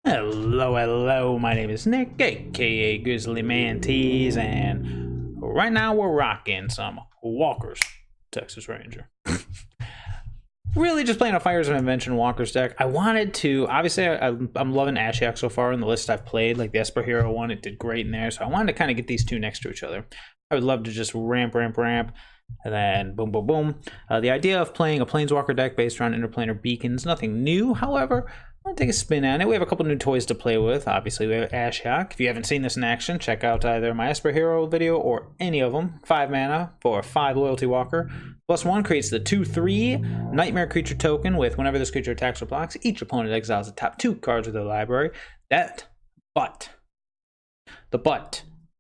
Hello, hello, my name is Nick, aka Grizzly Mantees, and right now we're rocking some Walker's Texas Ranger. Really just playing a Fires of Invention Walker's deck. I wanted to, obviously I'm loving Ashiok so far in the list I've played, like the Esper Hero one, it did great in there, so I wanted to kind of get these two next to each other. I would love to just ramp, and then boom, boom, boom. The idea of playing a Planeswalker deck based around interplanar beacons, nothing new, however, I'm going to take a spin at it. We have a couple new toys to play with. Obviously, we have Ashiok. If you haven't seen this in action, check out either my Esper Hero video or any of them. 5 mana for 5 Loyalty Walker. +1 creates the 2/3 Nightmare Creature token with whenever this creature attacks or blocks, each opponent exiles the top 2 cards of their library. The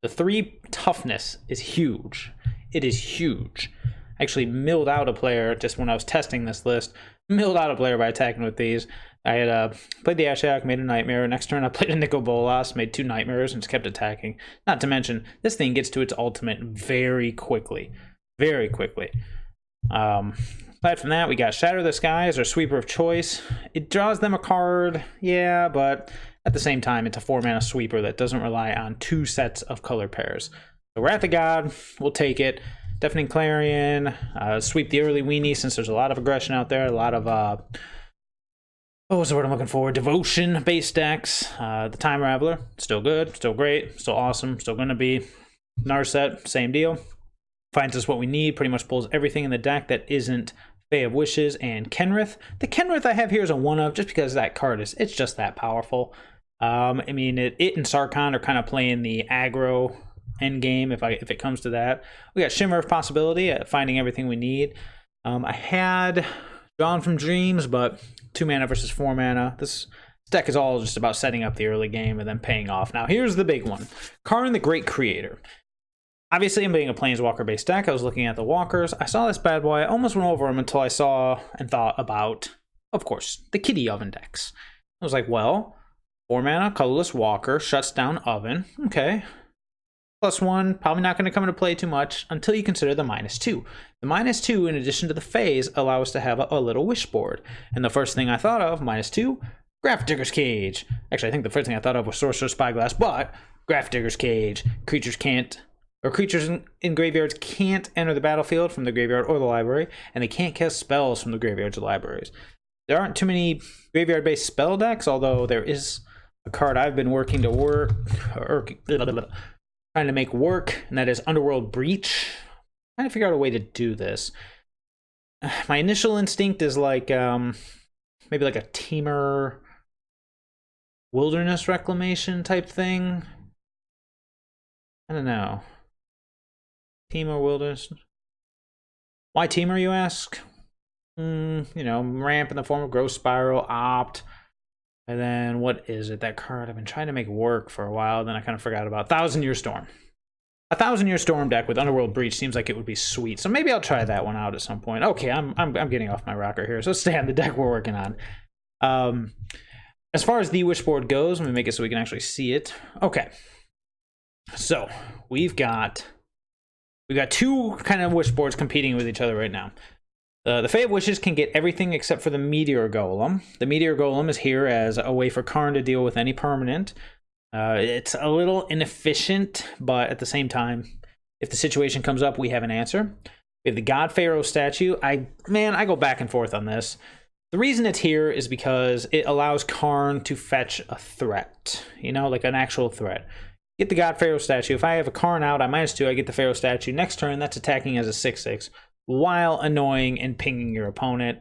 3 toughness is huge. It is huge. I actually milled out a player just when I was testing this list. Milled out a player by attacking with these. I had played the Ashiok, made a Nightmare. Next turn I played a Nicol Bolas, made 2 Nightmares, and just kept attacking. Not to mention, this thing gets to its ultimate very quickly. Very quickly. Aside from that, we got Shatter the Sky as our sweeper of choice. It draws them a card, yeah, but at the same time, it's a 4-mana sweeper that doesn't rely on 2 sets of color pairs. So Wrath of God, we'll take it. Deafening Clarion, sweep the early weenie since there's a lot of aggression out there, a lot of what was the word I'm looking for? Devotion-based decks. The Time Raveler, still good, still great, still awesome, still going to be. Narset, same deal. Finds us what we need, pretty much pulls everything in the deck that isn't Fae of Wishes and Kenrith. The Kenrith I have here is a 1-of, just because that card it's just that powerful. I mean, it and Sarkhan are kind of playing the aggro end game if it comes to that. We got Shimmer of Possibility at finding everything we need. I had Drawn from Dreams, but 2 mana versus 4 mana. This deck is all just about setting up the early game and then paying off. Now, here's the big one. Karn the Great Creator. Obviously, I'm being a Planeswalker-based deck. I was looking at the Walkers. I saw this bad boy. I almost went over him until I saw and thought about, of course, the Kitty Oven decks. I was like, well, 4 mana, colorless Walker, shuts down Oven. Okay. +1, probably not going to come into play too much until you consider the -2. The -2, in addition to the phase, allow us to have a little wish board. And the first thing I thought of, -2, Grafdigger's Cage. Actually, I think the first thing I thought of was Sorcerer's Spyglass, but Grafdigger's Cage. Creatures in graveyards can't enter the battlefield from the graveyard or the library, and they can't cast spells from the graveyards or libraries. There aren't too many graveyard-based spell decks, although there is a card I've been working to trying to make work, and that is Underworld Breach. Trying to figure out a way to do this. My initial instinct is like maybe like a Temur Wilderness Reclamation type thing. I don't know. Temur Wilderness. Why Temur, you ask? You know, ramp in the form of Growth Spiral, Opt. And then, what is it? That card I've been trying to make work for a while, then I kind of forgot about. Thousand Year Storm. A Thousand Year Storm deck with Underworld Breach seems like it would be sweet. So maybe I'll try that one out at some point. Okay, I'm getting off my rocker here. So let's stay on the deck we're working on. As far as the wish board goes, let me make it so we can actually see it. Okay. So we've got 2 kind of wish boards competing with each other right now. The Fae of Wishes can get everything except for the Meteor Golem. The Meteor Golem is here as a way for Karn to deal with any permanent. It's a little inefficient, but at the same time, if the situation comes up, we have an answer. We have the God Pharaoh statue. I go back and forth on this. The reason it's here is because it allows Karn to fetch a threat, you know, like an actual threat. Get the God Pharaoh statue. If I have a Karn out, I -2, I get the Pharaoh statue. Next turn, that's attacking as a 6/6. While annoying and pinging your opponent.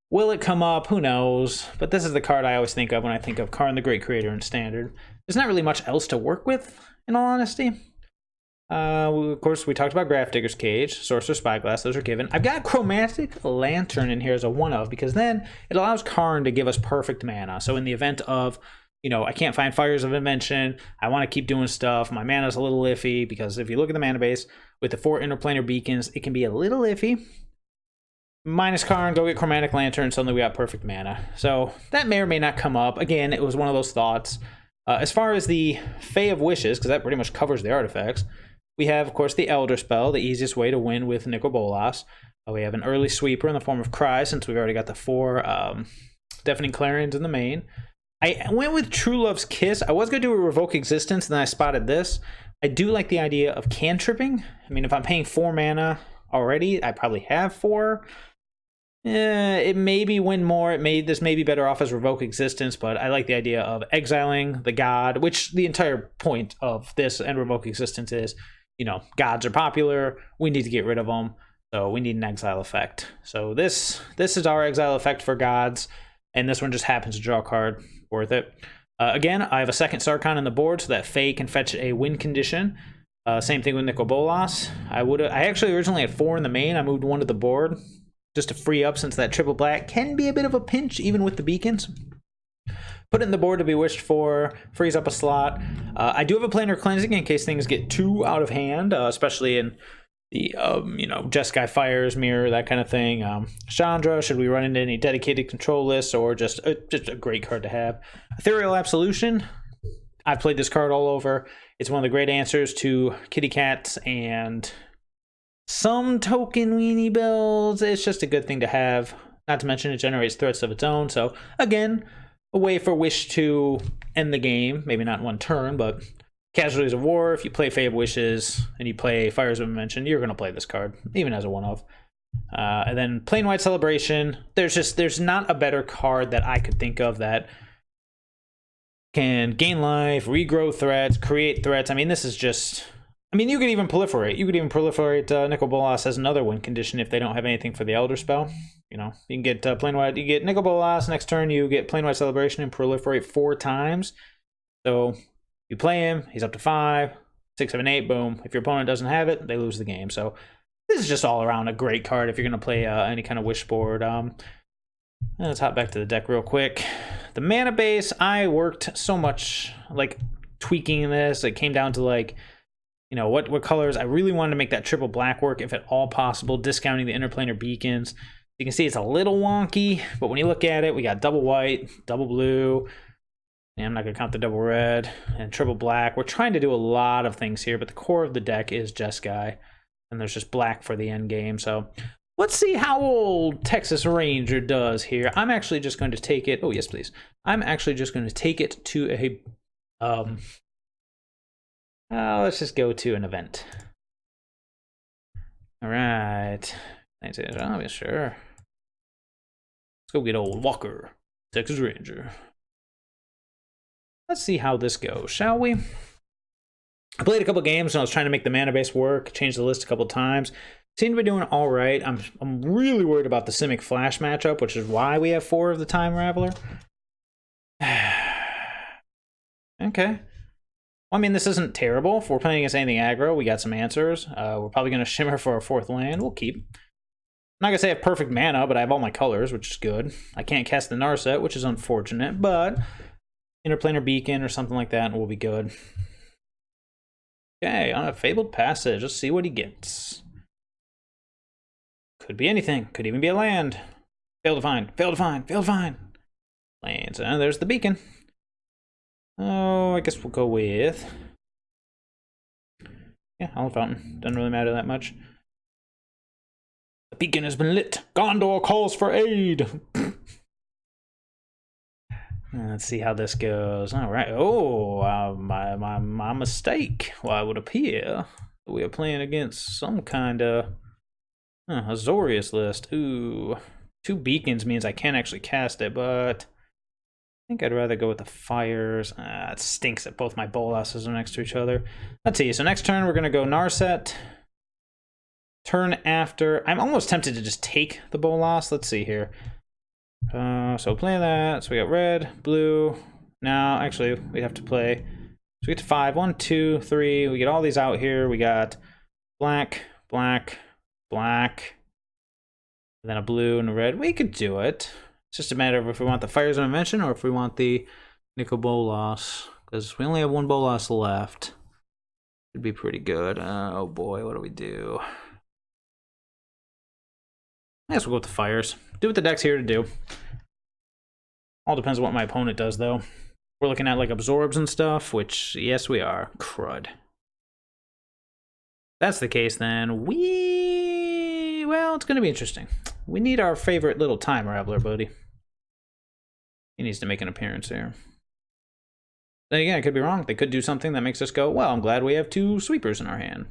Will it come up? Who knows? But this is the card I always think of when I think of Karn the Great Creator in Standard. There's not really much else to work with, in all honesty. Of course, we talked about Grafdigger's Cage, Sorcerer's Spyglass, those are given. I've got Chromatic Lantern in here as a 1-of, because then it allows Karn to give us perfect mana. So in the event of, you know, I can't find Fires of Invention, I want to keep doing stuff, my mana's a little iffy, because if you look at the mana base, with the 4 interplanar beacons, it can be a little iffy. Minus Karn, go get Chromatic Lantern, suddenly we got perfect mana. So that may or may not come up. Again, it was one of those thoughts. As far as the Fae of Wishes, because that pretty much covers the artifacts, we have, of course, the Elder Spell, the easiest way to win with Nicol Bolas. We have an early sweeper in the form of Cry, since we've already got the 4 Deafening Clarions in the main. I went with True Love's Kiss. I was going to do a Revoke Existence, and then I spotted this. I do like the idea of cantripping. I mean, if I'm paying 4 mana already, I probably have 4. It may be win more. This may be better off as Revoke Existence, but I like the idea of exiling the god, which the entire point of this and Revoke Existence is, you know, gods are popular. We need to get rid of them, so we need an exile effect. So this is our exile effect for gods, and this one just happens to draw a card. Worth it. Again, I have a second Sarkhan on the board, so that Fae can fetch a win condition. Same thing with Nicol Bolas. I actually originally had 4 in the main. I moved 1 to the board just to free up, since that triple black can be a bit of a pinch even with the beacons. Put it in the board to be wished for, frees up a slot. I do have a Planar Cleansing in case things get too out of hand, especially in the, you know, Jeskai Fires, Mirror, that kind of thing. Chandra, should we run into any dedicated control lists, or just a great card to have. Ethereal Absolution, I've played this card all over. It's one of the great answers to Kitty Cats and some token weenie builds. It's just a good thing to have. Not to mention it generates threats of its own. So again, a way for Wish to end the game. Maybe not in 1 turn, but Casualties of War. If you play Fae of Wishes and you play Fires of Invention, you're going to play this card, even as a one-of. And then Plain White Celebration. There's not a better card that I could think of that can gain life, regrow threats, create threats. I mean, this is just... I mean, you could even proliferate. You could even proliferate Nicol Bolas as another win condition if they don't have anything for the Elder Spell. You know, you can get Plain White. You get Nicol Bolas. Next turn, you get Plain White Celebration and proliferate 4 times. So you play him. He's up to 5, 6, 7, 8. Boom. If your opponent doesn't have it, they lose the game. So this is just all around a great card if you're going to play any kind of Wish board. Let's hop back to the deck real quick. The mana base, I worked so much like tweaking this. It came down to like, you know, what colors. I really wanted to make that triple black work if at all possible, discounting the interplanar beacons. You can see it's a little wonky, but when you look at it, we got double white, double blue, and I'm not going to count the double red, and triple black. We're trying to do a lot of things here, but the core of the deck is Jeskai, and there's just black for the end game. So let's see how old Texas Ranger does here. I'm actually just going to take it. Oh, yes, please. I'm actually just going to take it to a... let's just go to an event. All right. Thanks, oh, sure. Let's go get old Walker, Texas Ranger. Let's see how this goes, shall we? I played a couple games and I was trying to make the mana base work. Changed the list a couple times. Seem to be doing all right. I'm really worried about the Simic Flash matchup, which is why we have 4 of the Time Raveler. Okay. I mean, this isn't terrible. If we're playing against anything aggro, we got some answers. We're probably going to Shimmer for our 4th land. We'll keep. I'm not going to say I have perfect mana, but I have all my colors, which is good. I can't cast the Narset, which is unfortunate, but Interplanar Beacon or something like that, and we'll be good. Okay, on a Fabled Passage. Let's see what he gets. Could be anything. Could even be a land. Fail to find. Fail to find. Fail to find. Lands. And there's the beacon. Oh, I guess we'll go with... yeah, Howling Fountain. Doesn't really matter that much. The beacon has been lit. Gondor calls for aid. Let's see how this goes. All right. Oh, my mistake. Well, it would appear we are playing against some kind of Azorius list. Ooh, 2 beacons means I can't actually cast it, but I think I'd rather go with the fires. It stinks that both my Bolases are next to each other. Let's see. So next turn we're gonna go Narset. Turn after, I'm almost tempted to just take the Bolas. Let's see here. So play that. So we got red, blue. Now, actually, we have to play. So we get to 5. 1, 2, 3. We get all these out here. We got black, black, black, and then a blue and a red. We could do it. It's just a matter of if we want the Fires of Invention or if we want the Nicol Bolas, because we only have 1 Bolas left. Should be pretty good. Oh boy, what do we do? I guess we'll go with the fires. Do what the deck's here to do. All depends on what my opponent does, though. We're looking at, like, absorbs and stuff, which, yes, we are. Crud. If that's the case, then well, it's going to be interesting. We need our favorite little Time Raveler, buddy. He needs to make an appearance here. Then again, I could be wrong. They could do something that makes us go, well, I'm glad we have 2 sweepers in our hand.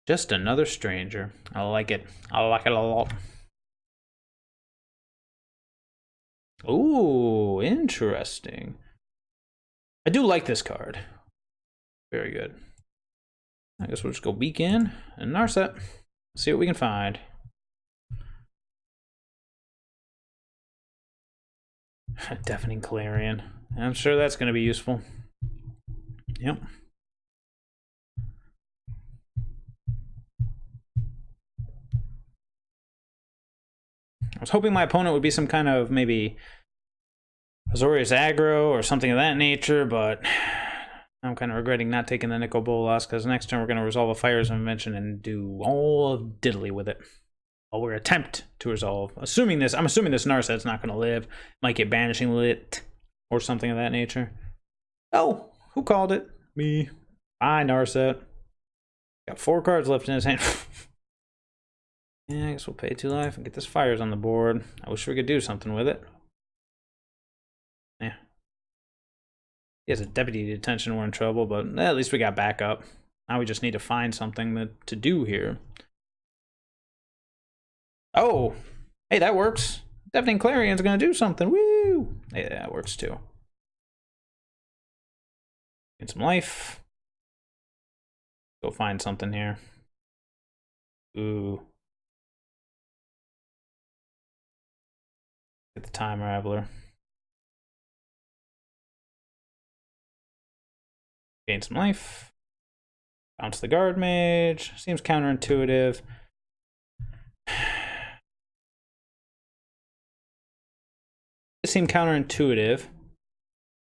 Just another stranger. I like it. I like it a lot. Ooh, interesting. I do like this card. Very good. I guess we'll just go Beacon and Narset. See what we can find. Deafening Clarion. I'm sure that's going to be useful. Yep. I was hoping my opponent would be some kind of maybe Azorius aggro or something of that nature, but I'm kind of regretting not taking the Nicol Bolas, because next turn we're going to resolve a Fire's Invention and do all of diddly with it. Or attempt to resolve. I'm assuming this Narset's not going to live. Might get Banishing Lit or something of that nature. Oh, who called it? Me. Bye, Narset. Got 4 cards left in his hand. Yeah, I guess we'll pay 2 life and get this Fires on the board. I wish we could do something with it. Yeah. He has a Deputy Detention, we're in trouble, but at least we got backup. Now we just need to find something to do here. Oh, hey, that works. Deafening Clarion's gonna do something. Woo! Yeah, that works too. Get some life. Go find something here. Ooh. Get the Time Raveler. Gain some life. Bounce the Guard Mage. Seems counterintuitive. It seemed counterintuitive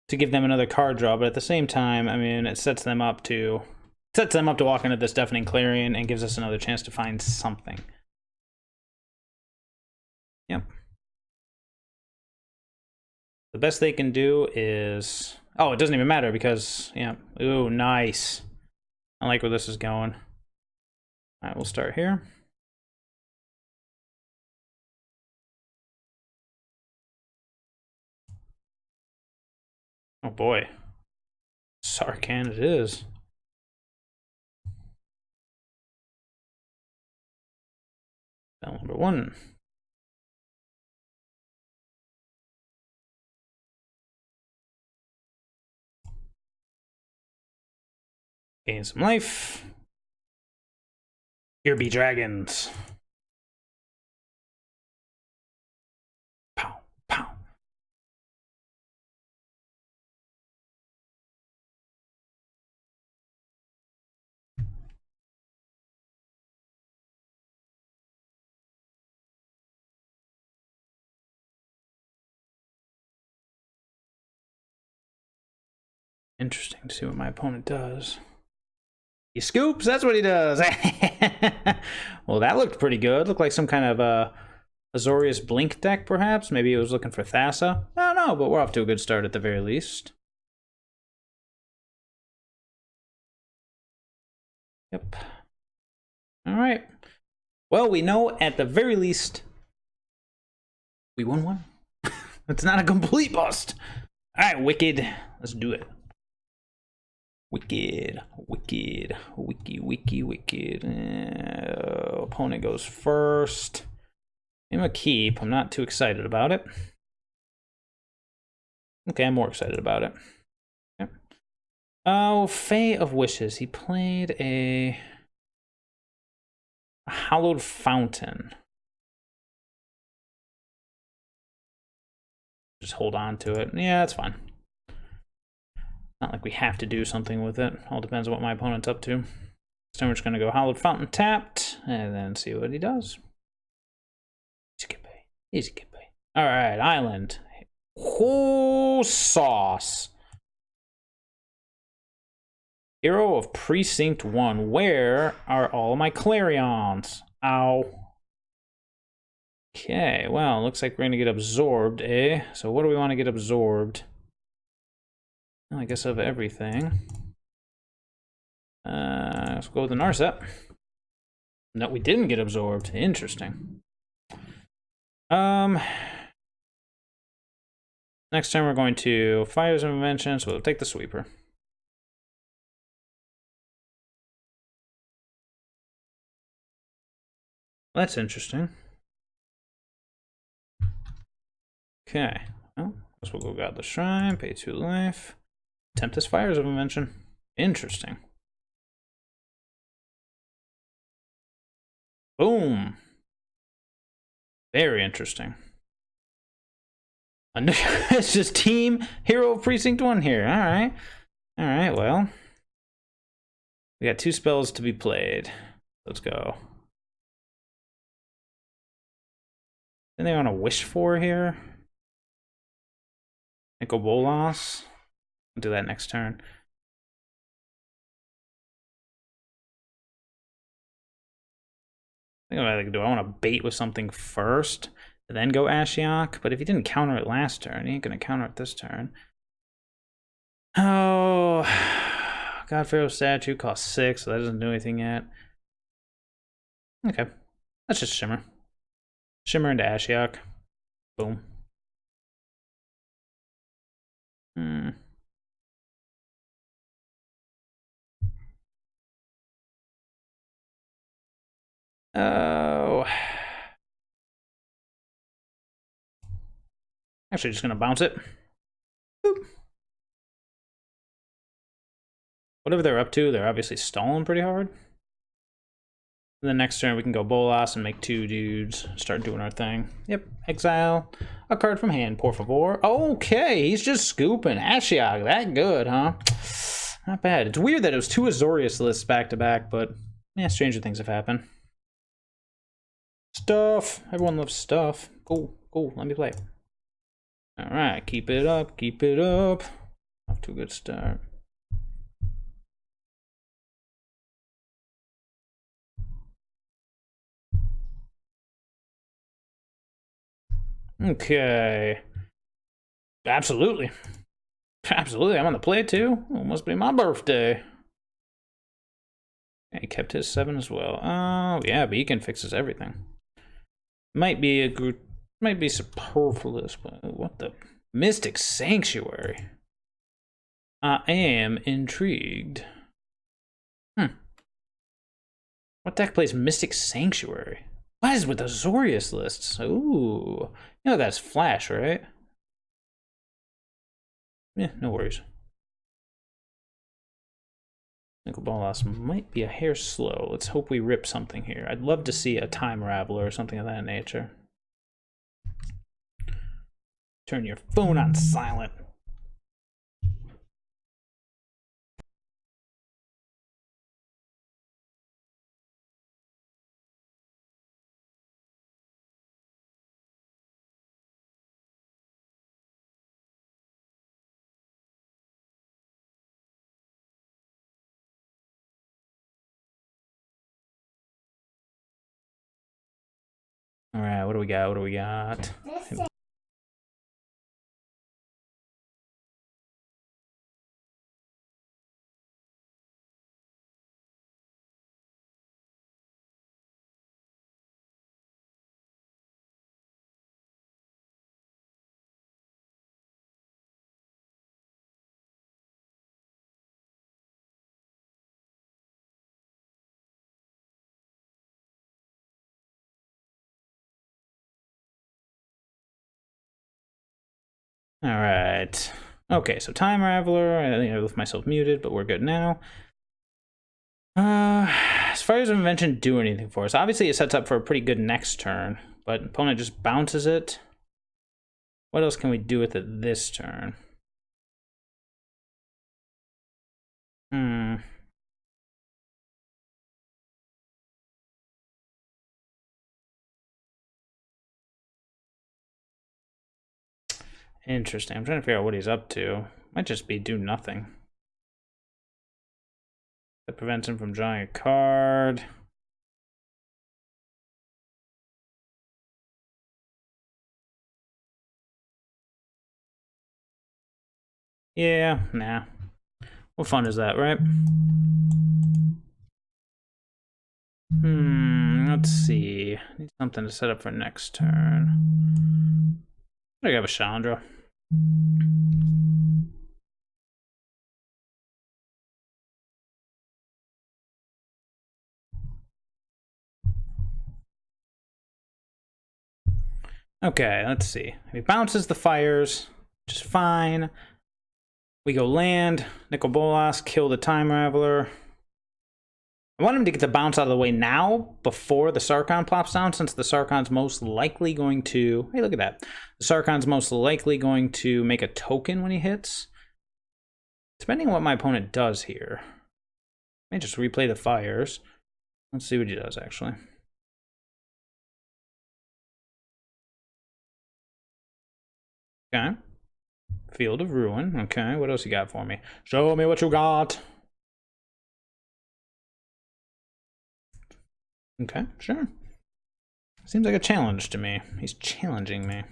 to give them another card draw, but at the same time, I mean, it sets them up to walk into this Deafening Clarion and gives us another chance to find something. Yep. The best they can do is... Oh, it doesn't even matter because... Yeah. Ooh, nice. I like where this is going. Alright, we'll start here. Oh boy. Sarkhan it is. Spell number 1. Gain some life. Here be dragons. Pow, pow. Interesting to see what my opponent does. He scoops, that's what he does. Well, that looked pretty good. Looked like some kind of Azorius Blink deck, perhaps. Maybe he was looking for Thassa. I don't know, but we're off to a good start at the very least. Yep. All right. Well, we know at the very least we won one. It's not a complete bust. All right, Wicked. Let's do it. Wicked, wicked, wicked. Opponent goes first. I'm a keep. I'm not too excited about it. Okay, I'm more excited about it. Okay. Oh, Fae of Wishes. He played a Hallowed Fountain. Just hold on to it. Yeah, that's fine. Not like we have to do something with it. All depends on what my opponent's up to. So we're just going to go Hallowed Fountain tapped, and then see what he does. Easy get pay. Easy get pay. Alright, Island. Oh, sauce. Hero of Precinct 1. Where are all my Clarions? Ow. Okay, well, looks like we're going to get absorbed, eh? So what do we want to get absorbed? Well, I guess of everything. Let's go with the Narset. No, we didn't get absorbed. Interesting. Next time we're going to Fires of Invention, so we'll take the sweeper. That's interesting. Okay. Well, guess we'll go guard the shrine, pay 2 life. Tempest Fires of Invention. Interesting. Boom. Very interesting. It's just Team Hero of Precinct 1 here. Alright. Alright, well. We got 2 spells to be played. Let's go. Anything I want to wish for here? Nicol Bolas. I'll do that next turn. I think what I do, I want to bait with something first, and then go Ashiok. But if he didn't counter it last turn, he ain't gonna counter it this turn. Oh, God Pharaoh statue costs 6, so that doesn't do anything yet. Okay, let's just Shimmer. Shimmer into Ashiok. Boom. Oh. Actually, just gonna bounce it. Boop. Whatever they're up to, they're obviously stalling pretty hard. And then next turn we can go Bolas and make 2 dudes, start doing our thing. Yep, exile a card from hand, por favor. Okay, he's just scooping. Ashiok, that good, huh? Not bad. It's weird that it was 2 Azorius lists back to back, but yeah, stranger things have happened. Stuff. Everyone loves stuff. Cool, cool. Let me play. All right, keep it up, keep it up. Off to a good start. Okay. Absolutely. Absolutely, I'm on the play too. It must be my birthday. He kept his 7 as well. Oh, yeah, Beacon fixes everything. Might be superfluous, but what the? Mystic Sanctuary. I am intrigued. What deck plays Mystic Sanctuary? What is with the Azorius lists? Ooh. You know that's Flash, right? Yeah, no worries. Nicol Bolas might be a hair slow. Let's hope we rip something here. I'd love to see a Time Raveler or something of that nature. Turn your phone on silent. All right, what do we got? What do we got? All right. Okay, so Time Raveler. I think I left myself muted, but we're good now. As far as Invention do anything for us, obviously it sets up for a pretty good next turn, but opponent just bounces it. What else can we do with it this turn? Interesting. I'm trying to figure out what he's up to. Might just be do nothing. That prevents him from drawing a card. Yeah, nah. What fun is that, right? Let's see. Need something to set up for next turn. I got a Chandra. Okay, let's see. He bounces the fires, which is fine. We go land. Nicol Bolas, kill the Time Raveler. I want him to get the bounce out of the way now, before the Sarkhan plops down, since the Sarkhan's most likely going to... Hey, look at that. The Sarkhan's most likely going to make a token when he hits. Depending on what my opponent does here. I may just replay the fires. Let's see what he does, actually. Okay. Field of Ruin. Okay, what else you got for me? Show me what you got. Okay, sure. Seems like a challenge to me. He's challenging me.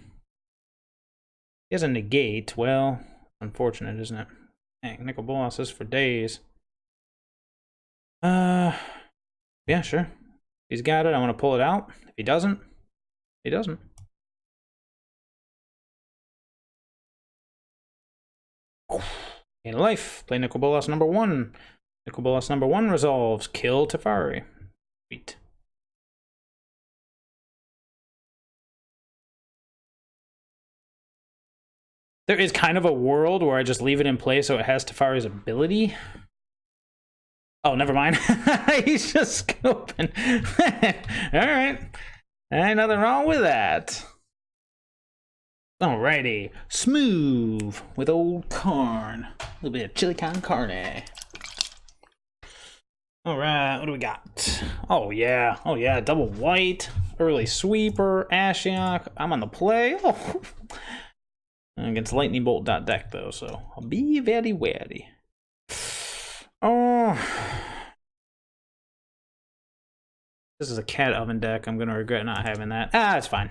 He has a negate. Well, unfortunate, isn't it? Dang, Nicol Bolas is for days. Yeah, sure. He's got it. I want to pull it out. If he doesn't, he doesn't. In life, play Nicol Bolas number 1. Nicol Bolas number 1 resolves. Kill Teferi. Sweet. There is kind of a world where I just leave it in play so it has Teferi's ability. Oh, never mind. He's just scoping. Alright. Ain't nothing wrong with that. Alrighty. Smooth with old Karn. A little bit of chili con carne. Alright, what do we got? Oh yeah, double white, early sweeper, Ashiok. I'm on the play. Oh. Against Lightning Bolt deck though, so I'll be very wary. Oh, this is a cat oven deck. I'm gonna regret not having that. Ah, it's fine.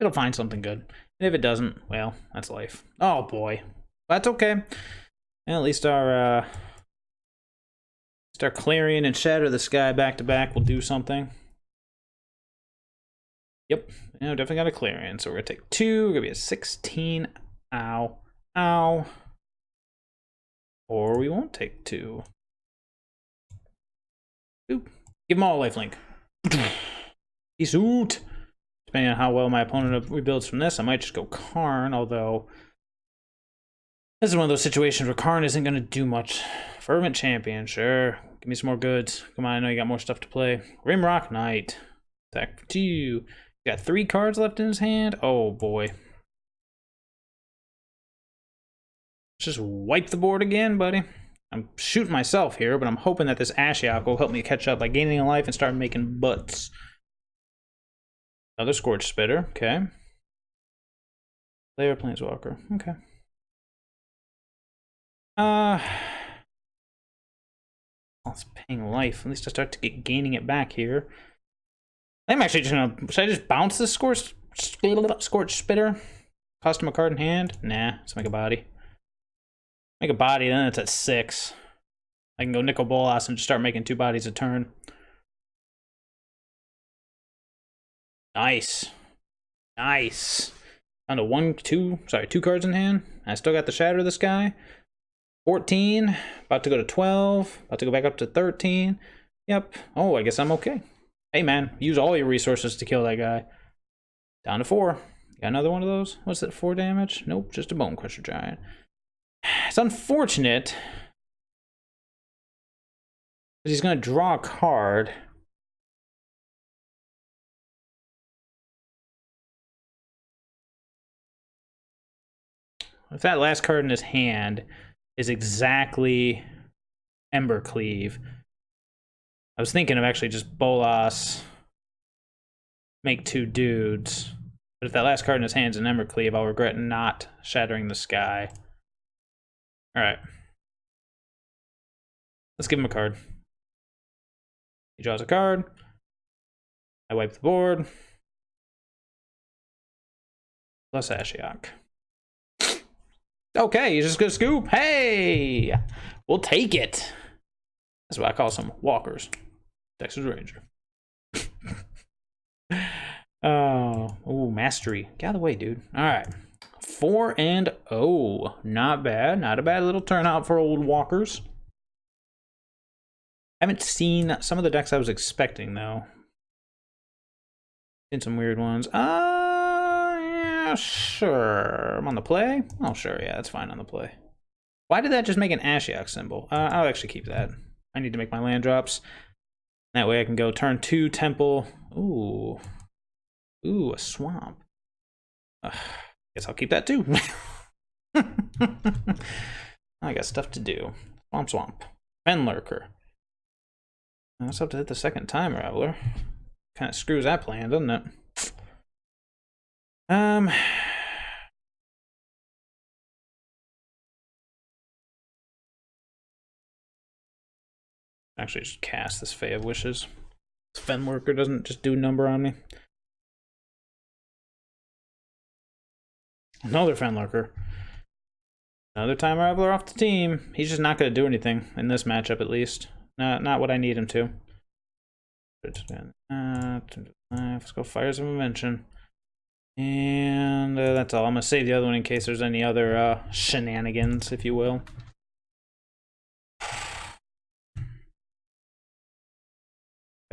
It'll find something good. And if it doesn't, well, that's life. Oh boy, that's okay. And at least our Clarion and Shatter the Sky back to back will do something. Yep, yeah, definitely got a Clarion. So we're gonna take 2. We're gonna be a 16. Ow. Ow. Or we won't take 2. Oop. Give them all a lifelink. Peace out. Depending on how well my opponent rebuilds from this, I might just go Karn, although this is one of those situations where Karn isn't going to do much. Fervent Champion, sure. Give me some more goods. Come on, I know you got more stuff to play. Grimrock Knight. Attack for 2. Got 3 cards left in his hand. Oh boy. Just wipe the board again, buddy. I'm shooting myself here, but I'm hoping that this Ashiok will help me catch up by gaining a life and start making butts. Another Scorch Spitter, okay. Player Planeswalker, okay. It's paying life. At least I start to get gaining it back here. I'm actually just gonna. Should I just bounce this Scorch Spitter? Cost him a card in hand? Nah, let's make a body. Make a body, then it's at 6. I can go Nicol Bolas and just start making 2 bodies a turn. Nice. Nice. Down to 2 cards in hand. I still got the Shatter of the Sky. 14. About to go to 12. About to go back up to 13. Yep. Oh, I guess I'm okay. Hey, man. Use all your resources to kill that guy. Down to 4. Got another one of those? What's that, 4 damage? Nope, just a Bone Crusher Giant. It's unfortunate. Because he's going to draw a card. If that last card in his hand is exactly Embercleave, I was thinking of actually just Bolas, make 2 dudes. But if that last card in his hand is an Embercleave, I'll regret not Shattering the Sky. Alright. Let's give him a card. He draws a card. I wipe the board. Plus Ashiok. Okay, he's just gonna scoop. Hey! We'll take it. That's what I call some walkers. Texas Ranger. Oh, ooh, mastery. Get out of the way, dude. All right. 4-0. Not bad. Not a bad little turnout for old walkers. I haven't seen some of the decks I was expecting, though. Seen some weird ones. Yeah, sure. I'm on the play? Oh, sure. Yeah, that's fine on the play. Why did that just make an Ashiok symbol? I'll actually keep that. I need to make my land drops. That way I can go turn 2, temple. Ooh. Ooh, a swamp. Guess I'll keep that too. I got stuff to do. Swamp. Fenlurker. That's up to hit the second time, Raveler. Kind of screws that plan, doesn't it? Actually, just cast this Fae of Wishes. This Fenlurker doesn't just do number on me. Another Fenlurker. Another time Raveler off the team. He's just not going to do anything in this matchup, at least. Not what I need him to. Let's go Fires of Invention. And that's all. I'm going to save the other one in case there's any other shenanigans, if you will.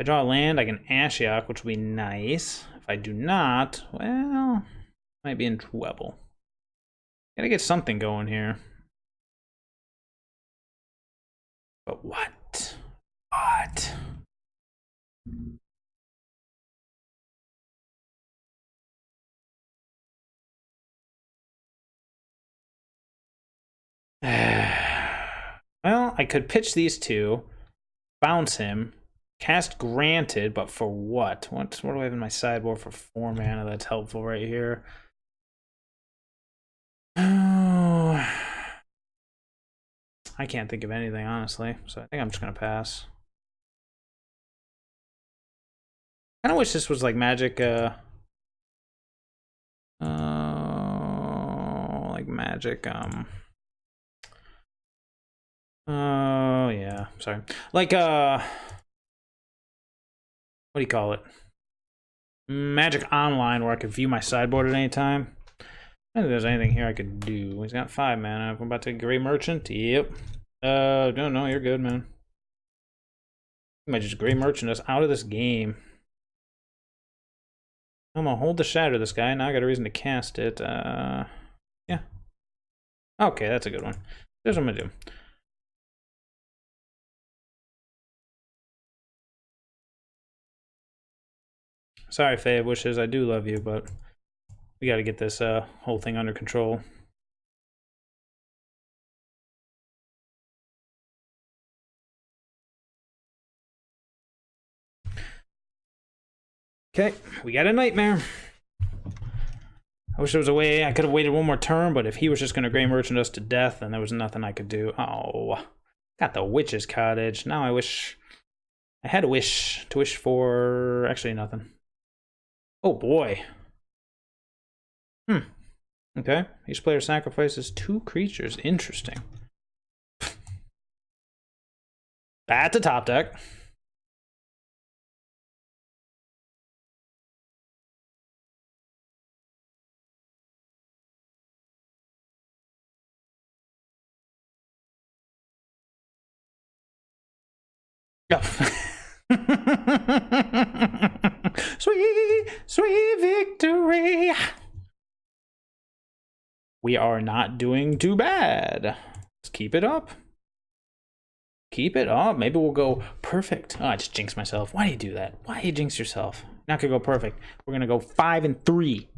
If I draw a land, I can Ashiok, which will be nice. If I do not, well, I might be in trouble. Gotta get something going here. But what? What? Well, I could pitch these two, bounce him, cast Granted, but for what? What do I have in my sideboard for 4 mana that's helpful right here? Oh, I can't think of anything, honestly, so I think I'm just gonna pass. I kind of wish this was like Magic, like Magic, oh yeah, sorry. Like what do you call it? Magic Online, where I could view my sideboard at any time. I don't think there's anything here I could do. He's got 5 mana. I'm about to Gray Merchant. Yep. No, you're good, man. I might just Gray Merchant us out of this game. I'm gonna hold the Shatter this guy. Now I got a reason to cast it. Yeah. Okay, that's a good one. Here's what I'm gonna do. Sorry, Fae of Wishes. I do love you, but we got to get this whole thing under control. Okay, we got a Nightmare. I wish there was a way I could have waited one more turn, but if he was just going to Gray Merchant us to death, then there was nothing I could do. Oh, got the Witch's Cottage. Now I wish I had a wish to wish for actually nothing. Oh boy. Okay. Each player sacrifices 2 creatures. Interesting. That's a top deck. Oh. Sweet victory. We are not doing too bad. Let's keep it up. Keep it up. Maybe we'll go perfect. Oh, I just jinxed myself. Why do you do that? Why do you jinx yourself? Not gonna go perfect. We're gonna go 5-3.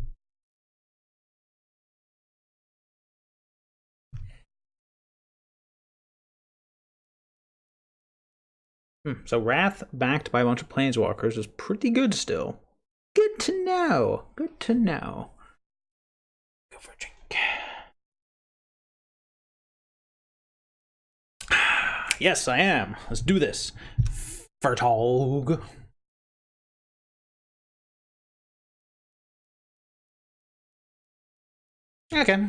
So Wrath backed by a bunch of Planeswalkers is pretty good still. Good to know. Good to know. Go for a drink. Yes, I am. Let's do this. Fertog. Okay.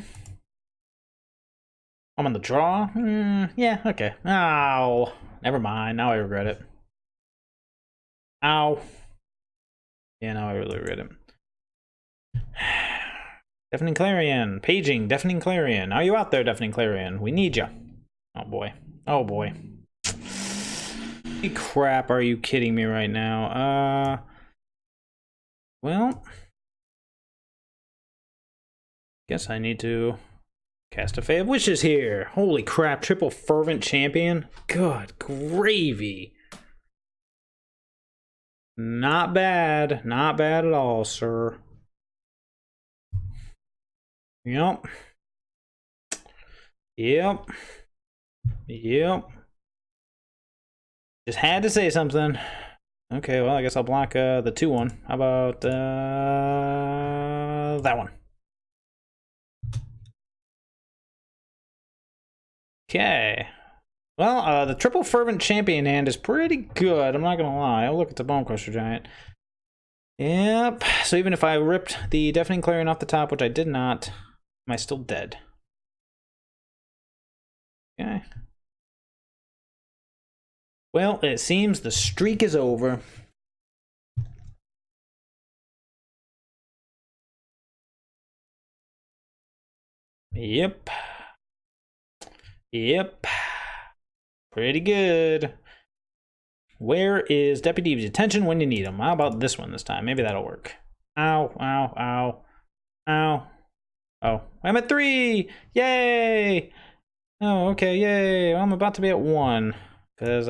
I'm on the draw. Yeah, okay. Ow. Never mind. Now I regret it. Ow. Yeah, now I really regret it. Deafening Clarion. Paging. Deafening Clarion. Are you out there, Deafening Clarion? We need you. Oh, boy. Oh, boy. Crap, are you kidding me right now? Well, guess I need to cast a Fae of Wishes here. Holy crap, triple Fervent Champion. Good gravy. Not bad. Not bad at all, sir. Yep. Yep. Yep. Just had to say something. Okay, well, I guess I'll block the 2-1. How about that one? Okay. Well, the triple Fervent Champion hand is pretty good. I'm not gonna lie. I'll look at the Bonecrusher Giant. Yep. So even if I ripped the Deafening Clarion off the top, which I did not, am I still dead? Okay. Well, it seems the streak is over. Yep. Yep. Pretty good. Where is Deputy Detention when you need him? How about this one this time? Maybe that'll work. Ow, ow, ow. Ow. Oh, I'm at 3! Yay! Oh, okay, yay. Well, I'm about to be at 1. Because,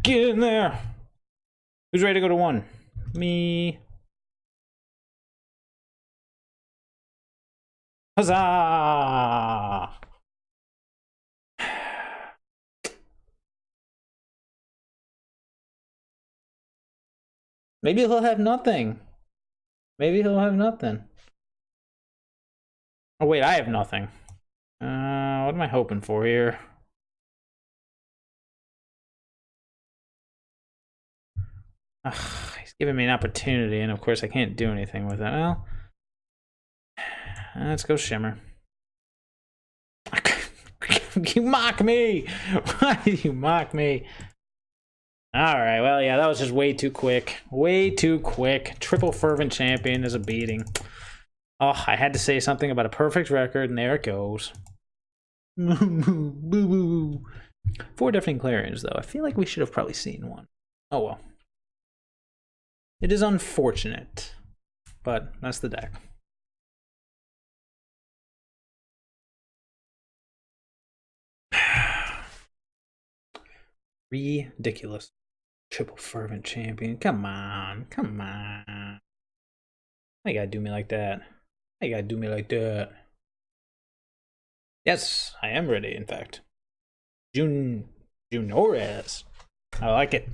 get in there! Who's ready to go to 1? Me. Huzzah! Maybe he'll have nothing. Maybe he'll have nothing. Oh, wait, I have nothing. What am I hoping for here? Ugh, he's giving me an opportunity, and of course I can't do anything with it. Well, let's go Shimmer. You mock me! Why did you mock me? Alright, well, yeah, that was just way too quick. Way too quick. Triple Fervent Champion is a beating. Oh, I had to say something about a perfect record, and there it goes. Boo-boo. 4 Deafening Clarions, though. I feel like we should have probably seen one. Oh, well. It is unfortunate, but that's the deck. Ridiculous. Triple Fervent Champion. Come on. Come on. Why you gotta do me like that? Why you gotta do me like that? Yes, I am ready, in fact. Junores. I like it.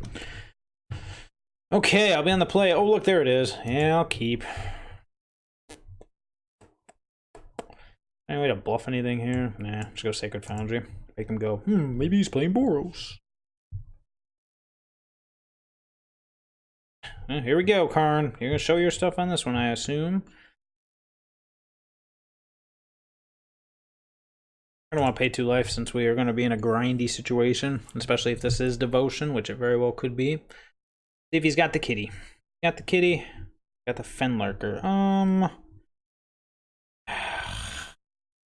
Okay, I'll be on the play. Oh, look, there it is. Yeah, I'll keep. Any way to bluff anything here? Nah, just go Sacred Foundry. Make him go, maybe he's playing Boros. Here we go, Karn. You're gonna show your stuff on this one, I assume. I don't want to pay 2 life since we are going to be in a grindy situation, especially if this is Devotion, which it very well could be. See if he's got the kitty. Got the kitty. Got the Fenlurker.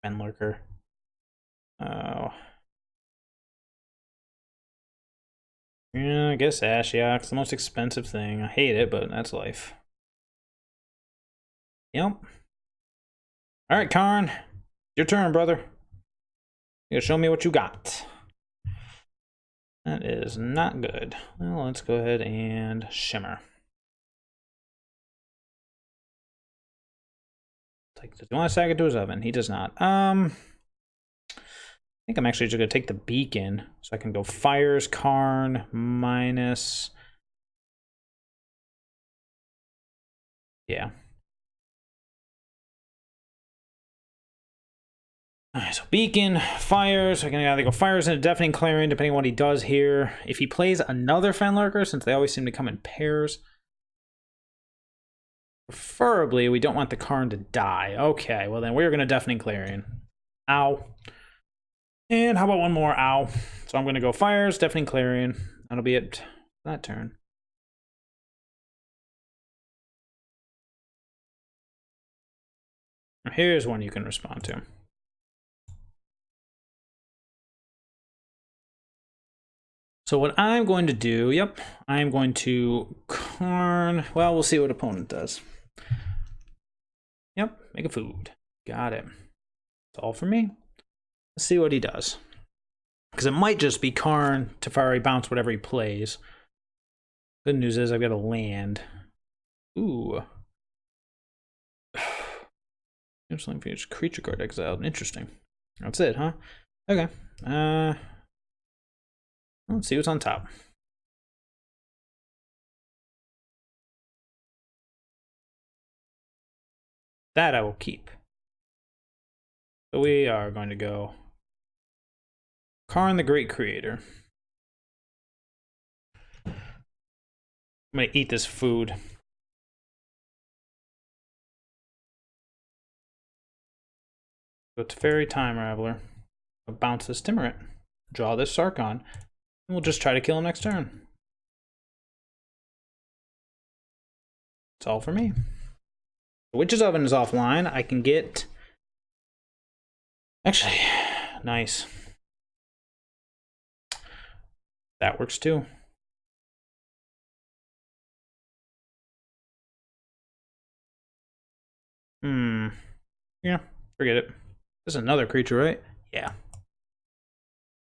Fenlurker. Oh. Yeah, I guess Ashiok's the most expensive thing. I hate it, but that's life. Yep. Alright, Karn. Your turn, brother. You gotta show me what you got. That is not good. Well, let's go ahead and Shimmer. Like, does he want to sack it to his oven? He does not. I think I'm actually just gonna take the Beacon, so I can go Fires, Karn, minus. Yeah. Alright, so Beacon, Fires. I can either go Fires and a Deafening Clarion, depending on what he does here. If he plays another Fenlurker, since they always seem to come in pairs. Preferably, we don't want the Karn to die. Okay, well then we're gonna Deafening Clarion. Ow. And how about one more? Ow. So I'm gonna go Fires, Deafening Clarion. That'll be it. that turn. Here's one you can respond to. So what I'm going to do, yep, I'm going to Karn. Well, we'll see what opponent does. Yep, make a food. Got it. That's all for me. Let's see what he does. Because it might just be Karn, Teferi, bounce whatever he plays. Good news is I've got a land. Ooh. Interesting features creature card exiled. Interesting. That's it, huh? Okay. Let's see what's on top. That I will keep. So we are going to go Karn the Great Creator. I'm going to eat this food. Go to Teferi Time Raveler. I'll bounce this Timurit. Draw this Sarkhan. And we'll just try to kill him next turn. That's all for me. The Witch's Oven is offline. I can get... Actually, nice. That works too. Yeah, forget it. This is another creature, right? Yeah.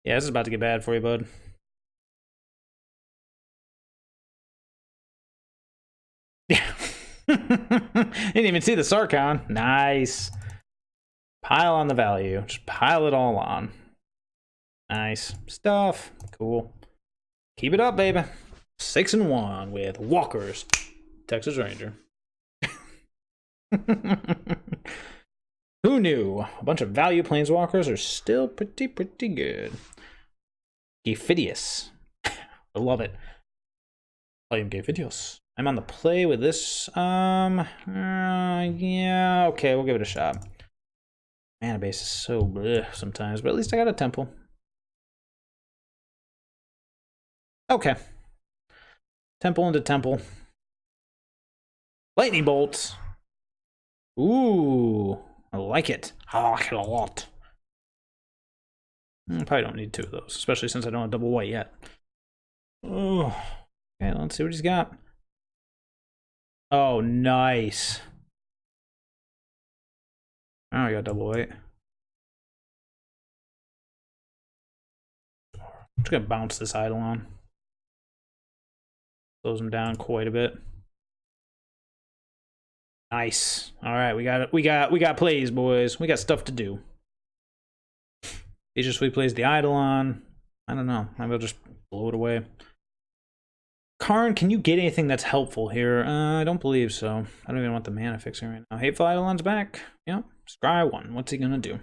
Yeah, this is about to get bad for you, bud. Yeah. Didn't even see the Sarkhan. Nice. Pile on the value. Just pile it all on. Nice stuff. Cool. Keep it up, baby. 6-1 with Walkers. Texas Ranger. Who knew? A bunch of value planeswalkers are still pretty good. Gephidius. I love it. I am Gephidius. I'm on the play with this. Yeah, okay, we'll give it a shot. Mana base is so bleh sometimes, but at least I got a temple. Okay. Temple into temple. Lightning bolts. Ooh, I like it. I like it a lot. Probably don't need 2 of those, especially since I don't have double white yet. Oh, okay, let's see what he's got. Oh, nice. Oh, I got double white. I'm just gonna bounce this Eidolon. Slows him down quite a bit. Nice. All right, we got it. We got plays, boys. We got stuff to do. He just replays the Eidolon. I don't know. Maybe I'll just blow it away. Karn, can you get anything that's helpful here? I don't believe so. I don't even want the mana fixing right now. Hateful Eidolon's back. Yep. Scry 1. What's he gonna do?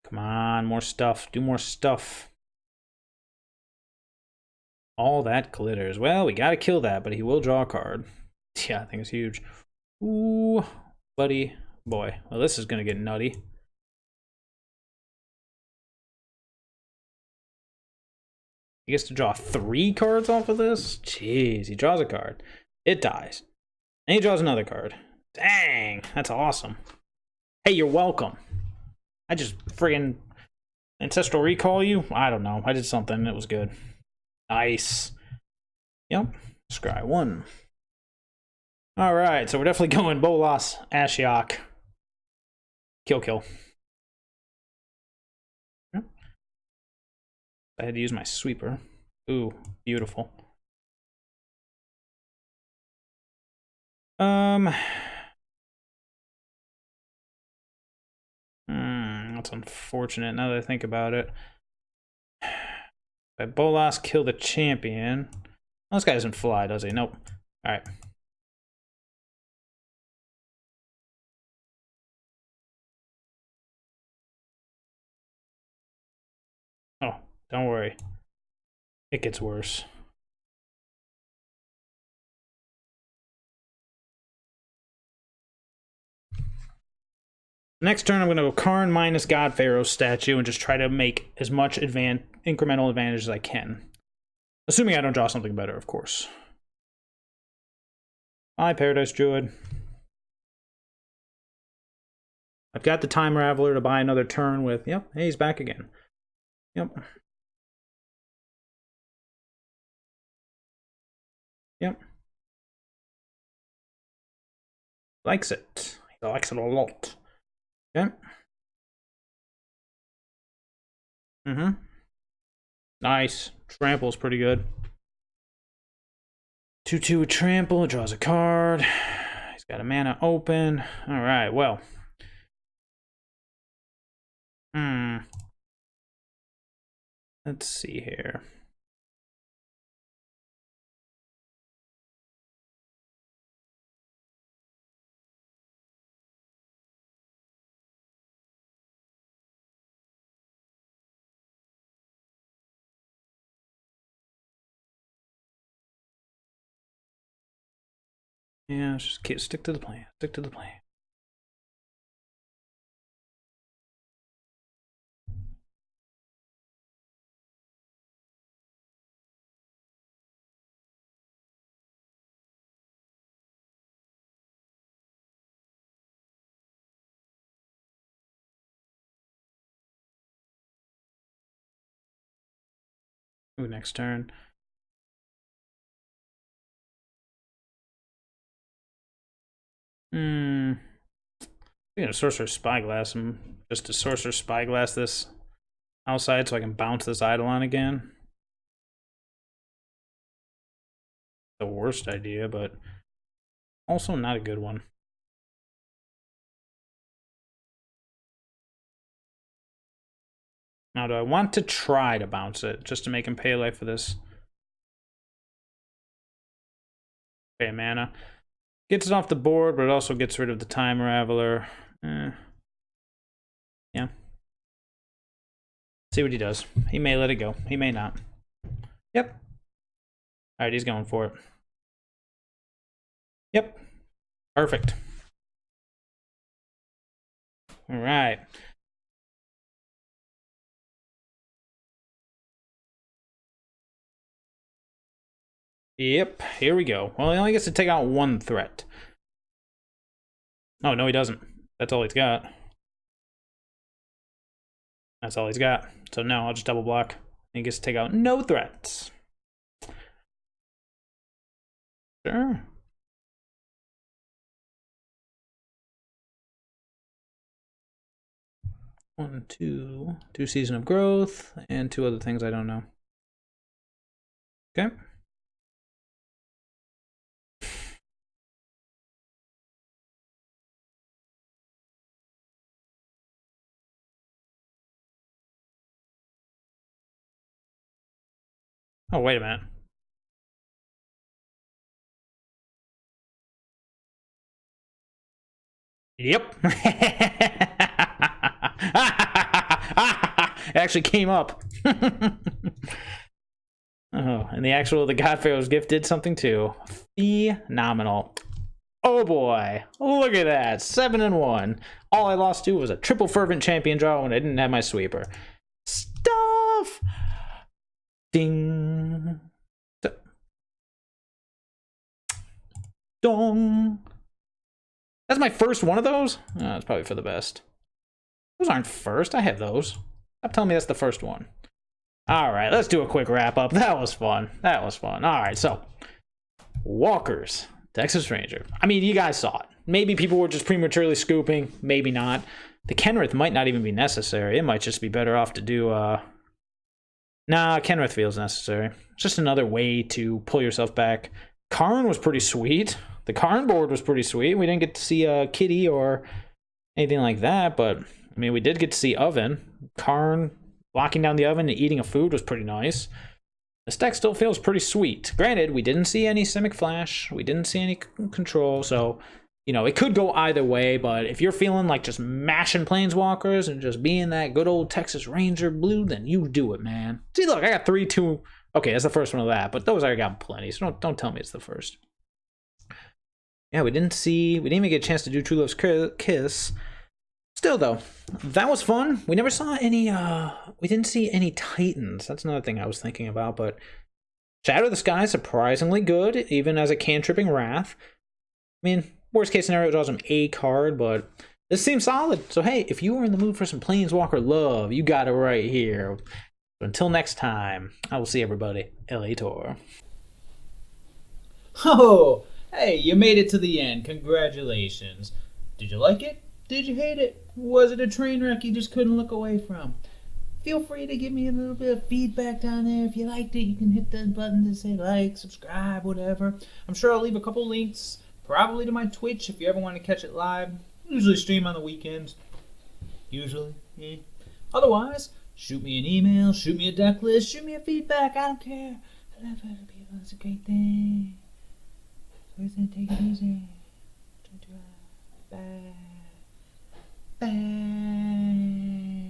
Come on, more stuff. Do more stuff. All that glitters. Well, we gotta kill that, but he will draw a card. Yeah, I think it's huge. Ooh, buddy. Boy. Well, this is gonna get nutty. He gets to draw 3 cards off of this? Jeez, he draws a card. It dies. And he draws another card. Dang, that's awesome. Hey, you're welcome. I just friggin' Ancestral Recall you? I don't know. I did something. It was good. Nice. Yep. Scry 1. Alright, so we're definitely going Bolas, Ashiok. Kill. Yep. I had to use my sweeper. Ooh, beautiful. That's unfortunate now that I think about it. If Bolas kill the champion. Oh, this guy doesn't fly, does he? Nope. Alright. Oh, don't worry. It gets worse. Next turn, I'm going to go Karn minus God Pharaoh's statue and just try to make as much incremental advantage as I can. Assuming I don't draw something better, of course. Hi, Paradise Druid. I've got the Time Raveler to buy another turn with. Yep, hey, he's back again. Yep. Yep. Likes it. He likes it a lot. Okay. Nice. Trample's pretty good. 2/2 trample, draws a card. He's got a mana open. Alright, well. Let's see here. Yeah, let's just stick to the plan. Stick to the plan. Ooh, next turn. I'm gonna Sorcerer's Spyglass him just to Sorcerer's Spyglass this outside so I can bounce this Eidolon again. The worst idea, but also not a good one. Now, do I want to try to bounce it just to make him pay life for this? Pay mana. Gets it off the board, but it also gets rid of the Time Raveler. Yeah. See what he does. He may let it go. He may not. Yep. Alright, he's going for it. Yep. Perfect. Alright. Yep, here we go. Well, he only gets to take out one threat. Oh, no, he doesn't. That's all he's got. That's all he's got. So no, I'll just double block. He gets to take out no threats. Sure. One, two Season of Growth, and 2 other things I don't know. Okay. Oh, wait a minute. Yep. It actually came up. Oh, and the God Pharaoh's Gift did something too. Phenomenal. Oh boy, look at that. 7-1. All I lost to was a triple Fervent Champion draw when I didn't have my sweeper. Stuff. Ding. Dong. That's my first one of those? Oh, that's probably for the best. Those aren't first. I have those. Stop telling me that's the first one. All right, let's do a quick wrap up. That was fun. That was fun. All right, so Walkers, Texas Ranger. I mean, you guys saw it. Maybe people were just prematurely scooping. Maybe not. The Kenrith might not even be necessary. It might just be better off to do... Nah, Kenrith feels necessary. It's just another way to pull yourself back. Karn was pretty sweet. The Karn board was pretty sweet. We didn't get to see a Kitty or anything like that, but I mean, we did get to see Oven. Karn locking down the Oven and eating a food was pretty nice. This deck still feels pretty sweet. Granted, we didn't see any Simic Flash. We didn't see any control, so, you know, it could go either way, but if you're feeling like just mashing Planeswalkers and just being that good old Texas Ranger blue, then you do it, man. See, look, I got 3-2. Okay, that's the first one of that, but those I got plenty, so don't tell me it's the first. Yeah, we didn't even get a chance to do True Love's Kiss. Still, though, that was fun. We never saw any, we didn't see any Titans. That's another thing I was thinking about, but Shadow of the Sky is surprisingly good, even as a cantripping Wrath. I mean, worst case scenario, it draws him a card, but this seems solid. So hey, if you are in the mood for some Planeswalker love, you got it right here. So until next time, I will see everybody later. Oh, hey, you made it to the end. Congratulations. Did you like it? Did you hate it? Was it a train wreck you just couldn't look away from? Feel free to give me a little bit of feedback down there. If you liked it, you can hit the button to say like, subscribe, whatever. I'm sure I'll leave a couple links, probably to my Twitch if you ever want to catch it live. I usually stream on the weekends. Usually. Otherwise, shoot me an email, shoot me a deck list, shoot me a feedback. I don't care. I love other people. It's a great thing. So take it easy. Bye. Bye.